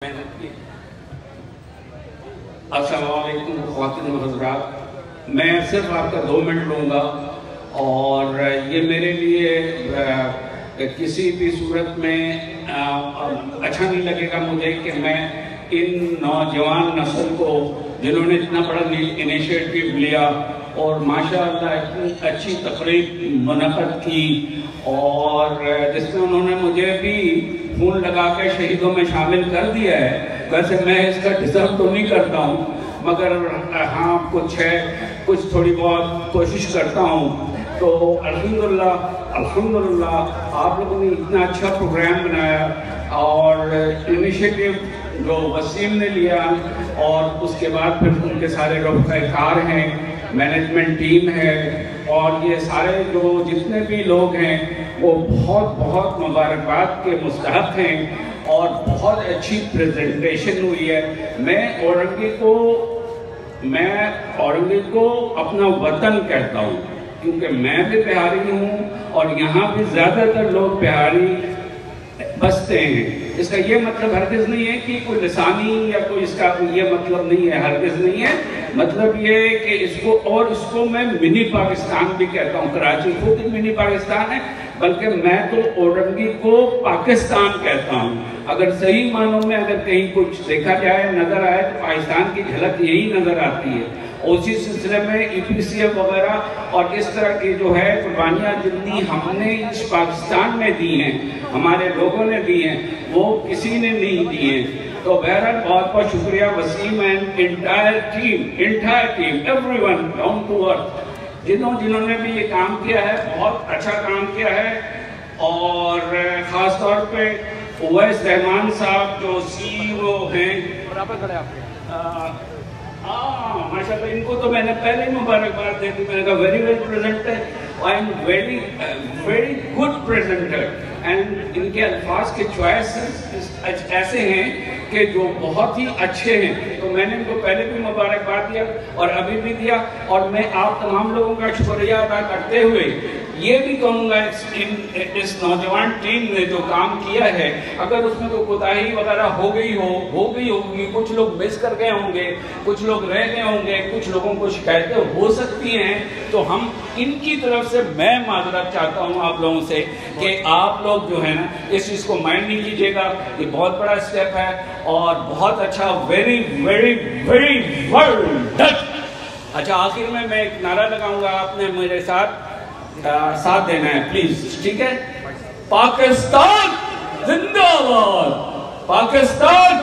अस्सलाम वालेकुम ख़वातीन व हज़रात, मैं सिर्फ आपका 2 मिनट लूँगा और ये मेरे लिए किसी भी सूरत में अच्छा नहीं लगेगा मुझे कि मैं इन नौजवान नस्ल को जिन्होंने इतना बड़ा इनिशिएटिव लिया और माशाअल्लाह इतनी अच्छी तकरीब मुनक़्क़द की और जिसमें उन्होंने मुझे भी फ़ोन लगा के शहीदों में शामिल कर दिया है। वैसे मैं इसका डिज़र्व तो नहीं करता हूँ, मगर हाँ कुछ थोड़ी बहुत कोशिश करता हूँ। तो अल्हम्दुलिल्लाह आप लोगों ने इतना अच्छा प्रोग्राम बनाया और इनिशिएटिव जो वसीम ने लिया और उसके बाद फिर उनके सारे रफ़ाकार हैं, मैनेजमेंट टीम है और ये सारे जो जितने भी लोग हैं वो बहुत मुबारकबाद के मुस्तहक़ हैं और बहुत अच्छी प्रेजेंटेशन हुई है। मैं औरंगी को अपना वतन कहता हूँ क्योंकि मैं भी बिहारी हूँ और यहाँ भी ज़्यादातर लोग बिहारी बसते हैं। इसका ये मतलब हरगिज़ नहीं है कि कोई लिसानी या कोई इसका ये मतलब नहीं है, हरगिज़ नहीं है। मतलब ये है कि इसको मैं मिनी पाकिस्तान भी कहता हूँ। कराची खुद मिनी पाकिस्तान है, बल्कि मैं तो औरंगी को पाकिस्तान कहता हूँ। अगर सही मानों में अगर कहीं कुछ देखा जाए, नज़र आए तो पाकिस्तान की झलक यही नज़र आती है। उसी सिलसिले में EPCF वगैरह और इस तरह की जो है कुर्बानियाँ जितनी हमने इस पाकिस्तान में दी हैं, हमारे लोगों ने दी हैं, वो किसी ने नहीं दी हैं। तो बहरहाल बहुत शुक्रिया Waseem and entire team everyone down to earth जिन्होंने भी ये काम किया है, बहुत अच्छा काम किया है। और ख़ास तौर पे उवैस रहमान साहब जो CEO हैं, माशाल्लाह इनको तो मैंने पहले ही मुबारकबाद दे दी। मैंने कहा very well presented, I am very good presenter and इनके अल्फाज के चॉइसेस ऐसे हैं कि जो बहुत ही अच्छे हैं। तो मैंने इनको पहले भी मुबारकबाद दिया और अभी भी दिया और मैं आप तमाम लोगों का शुक्रिया अदा करते हुए ये भी कहूँगा इस नौजवान टीम ने जो काम किया है, अगर उसमें कोई कोताही वगैरह हो गई होगी, कुछ लोग मिस कर गए होंगे, कुछ लोग रह गए होंगे, कुछ लोगों को शिकायतें हो सकती हैं, तो हम इनकी तरफ से मैं माजरत चाहता हूँ आप लोगों से कि आप लोग जो है ना इस चीज़ को माइंड नहीं कीजिएगा। ये बहुत बड़ा स्टेप है और बहुत अच्छा, very very very well done. अच्छा, आखिर में मैं एक नारा लगाऊंगा, आपने मेरे साथ देना है प्लीज, ठीक है? पाकिस्तान जिंदाबाद, पाकिस्तान